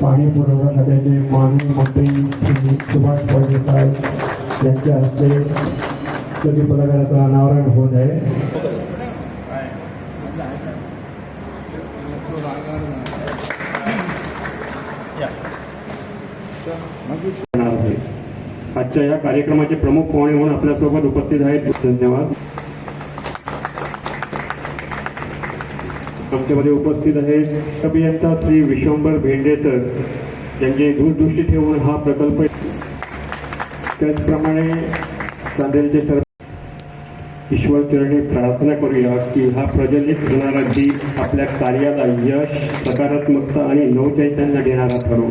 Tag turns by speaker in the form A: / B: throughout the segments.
A: पाणी पुरवठा खात्याचे माननीय मंत्री श्री सुभाष पाटील साहेब यांच्या हस्ते प्रतिफलकाचं अनावरण होत आहे. आजच्या या कार्यक्रमाचे प्रमुख पाहुणे म्हणून आपल्यासोबत उपस्थित आहेत. धन्यवाद. आमच्यामध्ये उपस्थित आहेत अभियंता श्री विश्वंभर भेंडेकर यांचे दूरदृष्टी ठेवून हा प्रकल्प, त्याचप्रमाणे चांदेलचे सर्व ईश्वर चरणी प्रार्थना करूया की हा प्रज्वलित होणारा दीप आपल्या कार्याला यश, सकारात्मकता आणि नवचैतन्य देणारा ठरो.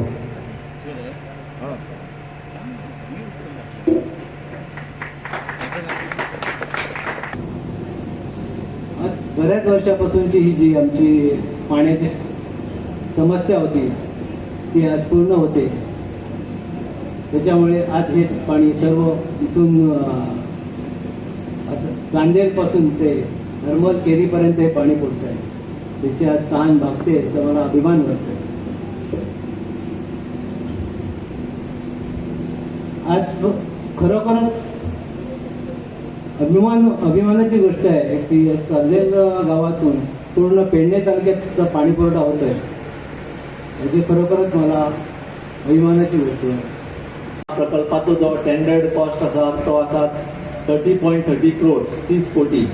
B: बऱ्याच वर्षापासूनची ही जी आमची पाण्याची समस्या होती ती आज पूर्ण होते. त्याच्यामुळे आज हे पाणी सर्व इथून असं चांदेलपासून ते नर्मल केरीपर्यंत हे पाणी पोचत आहे. त्याची आज तहान भागते, तर मला अभिमान वाटतो. आज खरोखरच अभिमानाची गोष्ट आहे की चांदेल गावातून पूर्ण पेडणे तालुक्यात पाणी पुरवठा होत आहे. याची खरोखरच मला अभिमानाची गोष्ट आहे. प्रकल्पाचो जो टेंडर्ड कॉस्ट आसा तो आसा 30.30 crores, 30 कोटी.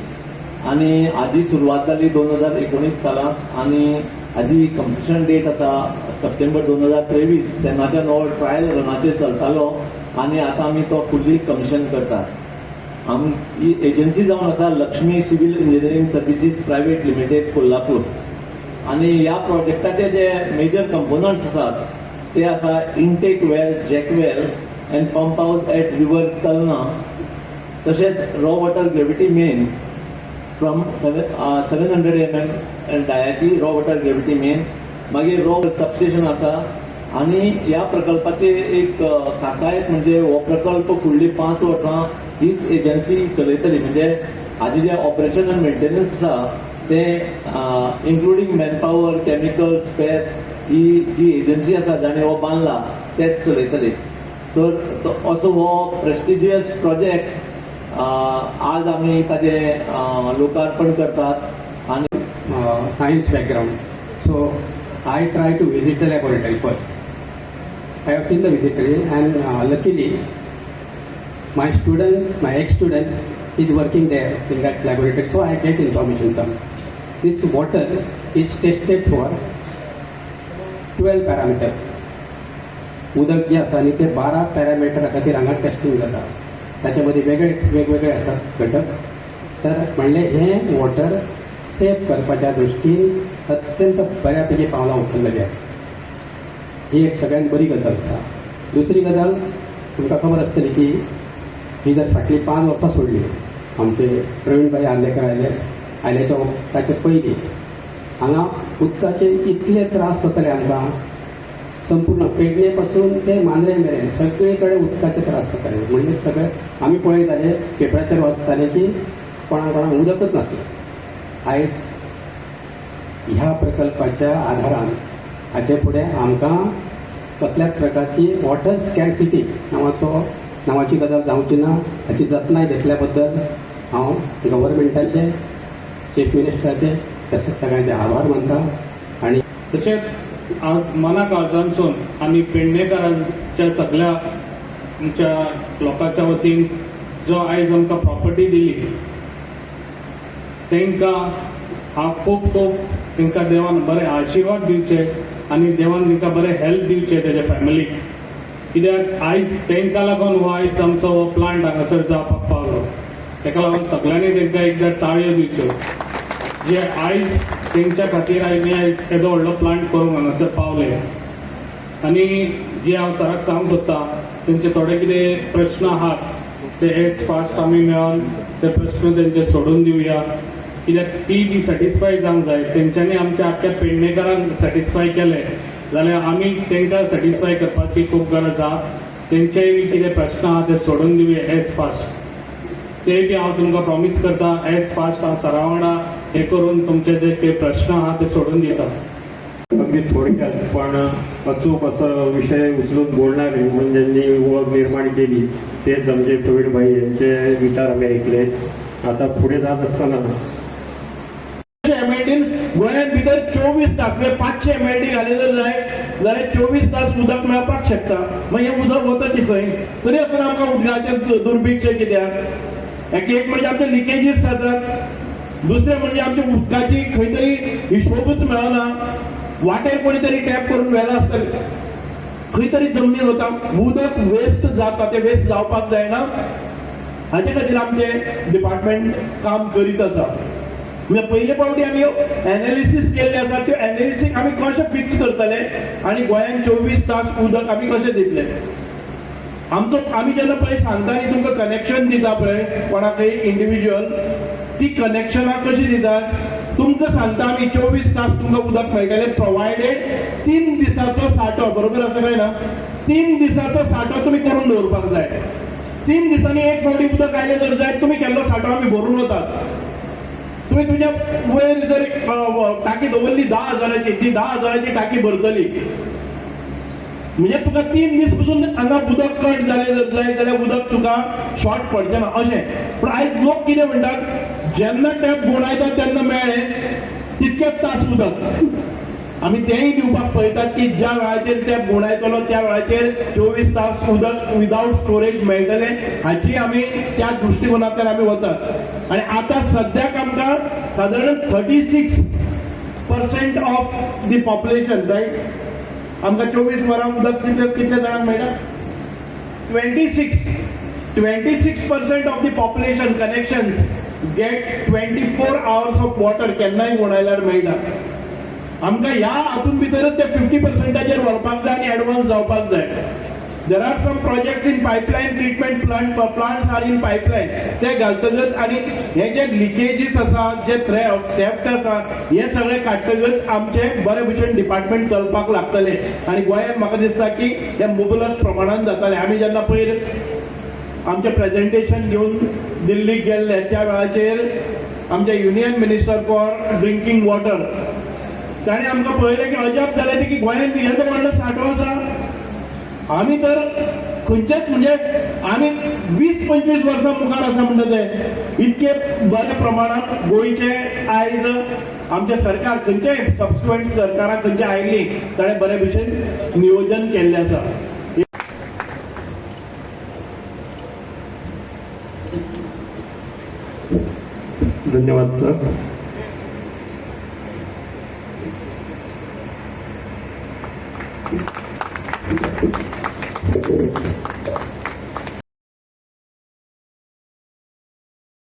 B: आणि हाजी सुरवात जाली 2019 सालांत आणि हाजी कंप्लिशन डेट आसा सप्टेंबर 2023. तेन्नाच्यान हो ट्रायल रनाचेर चलतालो आणि आता आमी तो फुल्ली कमिशन करतात. ही एजन्सी जावन आसा Lakshmi civil engineering services private limited Kolhapur. आणि ह्या प्रोजेक्टाचे जे मेजर कंपोनंट्स आसात ते आसा intake well, jack well and pump house at river Talna, तशेंच raw water gravity main from 700 mm डायाची रॉ वॉटर ग्रेविटी मेन. मागीर रॉ सबस्टेशन आसा. आणि ह्या प्रकल्पाची एक खासायत म्हणजे हो प्रकल्प फुडली 5 वर्सां हीच एजन्सी चलयतली. म्हणजे हाजे जे ऑपरेशन आनी मेंटेनन्स आसा ते इन्क्लुडींग मॅनपावर, केमिकल, स्पेस, ही जी एजन्सी आसा जाणे हो बांदला तेच चलयतले. सो असो हो प्रेस्टिजियस प्रोजेक्ट आज आमी ताजे लोकार्पण करतात. आणि
A: science background, so I try to visit the laboratory first. I have seen the laboratory and luckily my ex-student is working there in that laboratory, so I get information some. This water is tested for 12 parameters. उदक जे आसा न्ही ते 12 पॅरामिटरा खातीर हांगा testing जाता. ताचे मदीं वेगवेगळे आसात घटक. तर म्हणले हें वॉटर सेफ करपाच्या दृश्टीन अत्यंत बऱ्यापैकी पावलां उखल्लेलीं आसा. ही एक सगळ्यांत बरी गजाल आसा. दुसरी गजाल तुमकां खबर आसतली की ही जर फाटलीं 5 वर्सां सोडली, आमचे प्रवीणभाई आर्लेकर आयल्याच्या ताचे पयलीं हांगा उदकाचे इतले त्रास जाताले आमकां. संपूर्ण पेडणे पासून ते मांद्रे मेरेन सगळे कडेन उदकाचे त्रास जाताले. म्हणजे सगळे आमी पळयताले, पेपराचेर वाचताले की कोणाक उदकच नासलें. आयज ह्या प्रकल्पाच्या आधारान हाचे फुडें आमकां कसल्याच प्रकारची वॉटर स्कॅरसिटी नांवाची गजाल जावची ना. हाची जतनाय घेतल्या बद्दल हांव गव्हर्मेंटाचे, चीफ मिनिस्टराचे तशेंच सगळ्यांचे आभार मानता. आणि
C: तशेंच मना काळजांसून आमी पेडणेकारांच्या सगळ्या आमच्या लोकांच्या वतीन जो आयज आमकां प्रॉपर्टी दिली तांकां हांव खूब तांकां देवान बरे आशिर्वाद दिवचे आनी देवान तांकां बरे हेल्प दिवचे तेजे फॅमिलीक. कित्याक आयज तांकां लागून हो आयज आमचो हो प्लांट हांगासर जावपाक पावलो. ताका लागून सगळ्यांनी तांकां एकदां ताळयो दिवच्यो. जे आयज तांच्या खातीर आमी आयज येदो व्हडलो प्लांट करूंक हांगासर पावले. आनी जे हांव सराक सांगूंक सोदतां तेंचे थोडे कितें प्रश्न आहात ते एज फास्ट आमी मेळोन ते प्रश्न तेंचे सोडून दिवया. कित्याक ती बी सॅटिस्फाय जावंक जाय. तेंच्यांनी आमच्या आख्या पेडणेकारांक सॅटिस्फाय केले जाल्यार आमी तांकां सॅटिस्फाय करपाची खूब गरज आहा. तेंचेय बी कितें प्रश्न आहा ते सोडून दिवया एज फास्ट. ते बी हांव तुमकां प्रॉमिस करता एज फास्ट हांव सरा वांगडा हे करून तुमचे जे प्रश्न आहा ते सोडून दिता.
D: अगदी थोडक्यात पण अचूक असं विषय उचलून बोलणारे म्हणजे ज्यांनी ओळख निर्माण केली तेच आमचे प्रवीणभाई यांचे विचार आम्ही ऐकले. आता पुढे जात असताना
E: MID गोंयांत भितर 24 तास म्हणजे 500 MID घाले जर जाय जाल्यार 24 तास उदक मेळपाक शकता. मागीर हें उदक वता ती खंय? तरी आसतना आमकां उदकाचेर दुर्भिक्षय कित्याक? एक म्हणजे आमचे लिकेजीस जातात, दुसरें म्हणजे आमच्या उदकाची खंय तरी हिशोबूच मेळना. वाटेर कोणी तरी टॅप करून व्हेला आसतलें, खंय तरी जमनीर वता, उदक वेस्ट जाता, ते वेस्ट जावपाक जायना. हाचे खातीर आमचे डिपार्टमेंट काम करीत आसा. म्हणजे पयले फावटी आमी एनालिसीस केल्ले आसा, त्यो एनालिसीस आमी कशें फिक्स करतले आनी गोंयांत 24 तास उदक आमी कशें दितले. आमी जेन्ना पळय सांगता न्ही तुमकां कनेक्शन दिता पळय कोणाकय इंडिविज्युअल, ती कनेक्शनां कशी दितात? तुमकां सांगता आमी 24 तास तुमकां उदक मेळटलें प्रोवायडेड 3 दिसाचो सांठो, बरोबर आसा काय ना? 3 दिसाचो सांठो तुमी करून दवरपाक जाय. 3 दिसांनी एक फावटी उदक आयलें जर जायत तुमी केल्लो सांठो आमी भरून वतात. तुम्ही तुझ्या वयर जर टाकी दवरली 10,000ची, ती 10,000ची टाकी भरतली. म्हणजे तुका 3 दीस पसून हांगा उदक कट जाले जाय जाल्यार उदक तुका शॉर्ट पडचें ना अशें. पूण आयज लोक कितें म्हणटात, जेन्ना टॅप घुंवडायता तेन्ना मेळ्ळें तितकेच तास उदक. आमी तेंय दिवपाक पळयतात की ज्या वेळाचेर टॅप घुंवडायतलो त्या वेळाचेर 24 तास उदक विदाउट स्टोरेज मेळटलें, हाची आमी त्या दृश्टिकोनांतल्यान आमी वतात. आनी आतां सद्याक आमकां सादारण 36% ऑफ दी पॉप्युलेशन रायट आमकां 24 वरां उदक कितले जाणांक मेळटा? 26% of the population connections get 24 hours of water केन्नाय घुंवडायल्यार मेळटा. आमकां ह्या हातून भितरच ते 50%चेर व्हरपाक जाय आनी एडवान्स जावपाक जाय. There are some projects in pipeline treatment plants are in pipeline, ते घालतकच आनी हे जे लिकेजीस आसा, जे थेफ्ट आसा, हे सगळे काडटकच आमचे बरे भशेन डिपार्टमेंट चलपाक लागतले. आनी गोंयांत म्हाका दिसता की हे मुबलक प्रमाणान जातले. आमी जेन्ना पयर आमचें प्रेजेंटेशन घेवन दिल्लीक गेल्ले त्या वेळाचेर आमचे union minister for drinking water ताणें आमकां पळयलें की अजाप जालें की गोंयांत येदो व्हडलो सांठो आसा. आमी तर खंयचेच म्हणजे आमी 20-25 वर्सां मुखार आसा म्हणटा ते इतके बऱ्या प्रमाणात गोंयचे आयज आमचे सरकार खंयचेय सबसिक्वेंट सरकारां खंयचे आयिल्ली ताणें बरे भशेन नियोजन केल्लें आसा.
D: धन्यवाद सर.